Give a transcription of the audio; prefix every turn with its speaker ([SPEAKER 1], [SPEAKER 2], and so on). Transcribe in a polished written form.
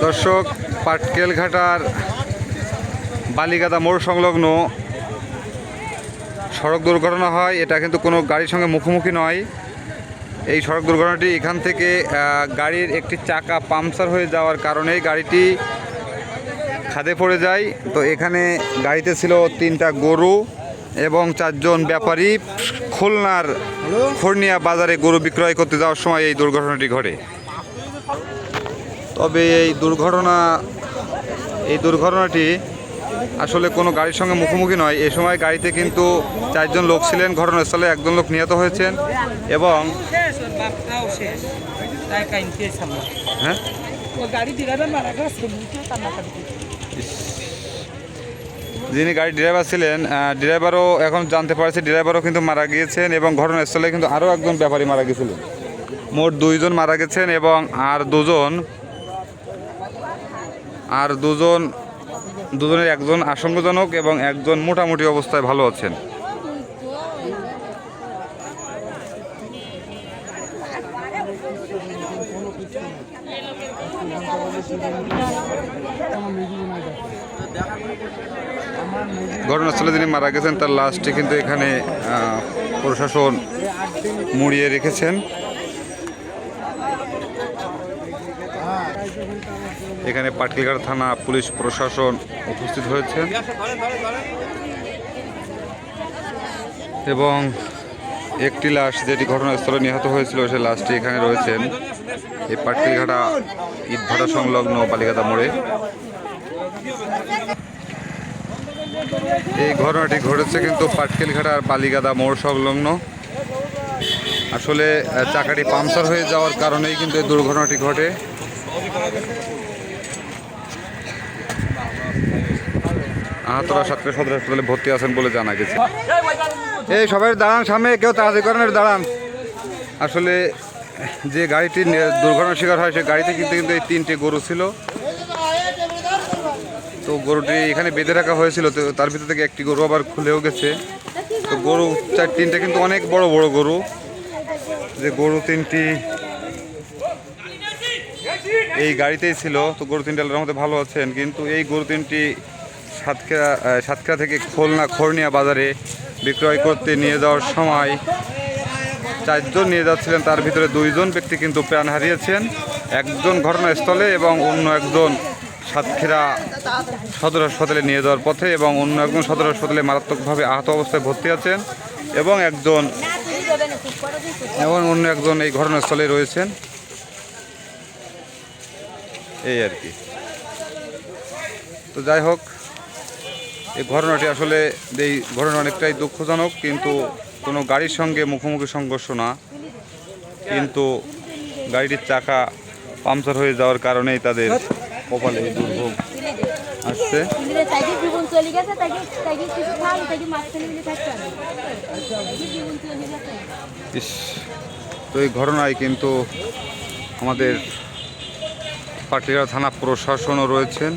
[SPEAKER 1] দর্শক, পাটকেলঘাটার বালিগাদা মোড় সংলগ্ন সড়ক দুর্ঘটনা হয়। এটা কিন্তু কোনো গাড়ির সঙ্গে মুখোমুখি নয়। এই সড়ক দুর্ঘটনাটি এখান থেকে গাড়ির একটি চাকা পাংচার হয়ে যাওয়ার কারণেই গাড়িটি খাদে পড়ে যায়। তো এখানে গাড়িতে ছিল 3টা গরু এবং 4 জন ব্যাপারী খুলনার খড়নিয়া বাজারে গরু বিক্রয় করতে যাওয়ার সময় এই দুর্ঘটনাটি ঘটে। তবে এই দুর্ঘটনাটি আসলে কোনো গাড়ির সঙ্গে মুখোমুখি নয়। এ সময় গাড়িতে কিন্তু 4 জন লোক ছিলেন। ঘটনাস্থলে 1 জন লোক নিহত হয়েছেন এবং যিনি গাড়ির ড্রাইভার ছিলেন, ড্রাইভারও এখন জানতে পারছে ড্রাইভারও কিন্তু মারা গিয়েছেন এবং ঘটনাস্থলে কিন্তু আরও 1 জন ব্যাপারী মারা গিয়েছিলেন। মোট 2 জন মারা গেছেন এবং দুজনের 1 জন আশঙ্কাজনক এবং 1 জন মোটামুটি অবস্থায় ভালো আছেন। ঘটনাস্থলে যিনি মারা গেছেন তার লাশটি কিন্তু এখানে প্রশাসন মুড়িয়ে রেখেছেন। এখানে পাটকেলঘাটা থানা পুলিশ প্রশাসন উপস্থিত হয়েছেন এবং একটি লাশ যেটি ঘটনাস্থলে নিহত হয়েছিল সেই লাশটি এখানে রয়েছেন এই পাটকেলঘাটা ইটভাটা সংলগ্ন বালিগাদা মোড়ে। এই ঘটনাটি ঘটেছে কিন্তু পাটকেলঘাটার বালিগাদা মোড় সংলগ্ন। আসলে চাকাটি পাংচার হয়ে যাওয়ার কারণেই কিন্তু এই দুর্ঘটনাটি ঘটে। আহতরা সাতক্ষীরা সদর হাসপাতালে ভর্তি আছেন বলে জানা গেছে। এই সবাই দাঁড়ান, সামনে কেউ তাড়াতাড়ি করেন, দাঁড়ান। আসলে যে গাড়িটি দুর্ঘটনার শিকার হয় সেই গাড়িতে কিন্তু এই 3টে গরু ছিল। তো গরুটি এখানে বেঁধে রাখা হয়েছিল, তো তার ভিতর থেকে একটি গরু আবার খুলেও গেছে। তো গরু 3টে কিন্তু অনেক বড় বড় গরু। যে গরু 3টি এই গাড়িতেই ছিল। তো গরু 3টি আল্লাহর রহমতে ভালো আছেন, কিন্তু এই গরু 3টি সাতক্ষীরা থেকে খুলনা খড়নিয়া বাজারে বিক্রয় করতে নিয়ে যাওয়ার সময় 4 জন নিয়ে যাচ্ছিলেন। তার ভিতরে 2 জন ব্যক্তি কিন্তু প্রাণ হারিয়েছেন, 1 জন ঘটনাস্থলে এবং অন্য 1 জন সাতক্ষীরা সদর হাসপাতালে নিয়ে যাওয়ার পথে এবং অন্য 1 জন সদর হাসপাতালে মারাত্মকভাবে আহত অবস্থায় ভর্তি আছেন এবং অন্য 1 জন এই ঘটনাস্থলে রয়েছেন। এই আর কি। তো যাই হোক, এই ঘটনাটি আসলে অনেকটাই দুঃখজনক, কিন্তু কোনো গাড়ির সঙ্গে মুখোমুখি সংঘর্ষ না, কিন্তু গাড়িটির চাকা পাংচার হয়ে যাওয়ার কারণেই তাদের কপালে এই দুর্ভোগ আসছে। তো এই ঘটনায় কিন্তু আমাদের পাটকেলঘাটা থানা প্রশাসনও রয়েছেন।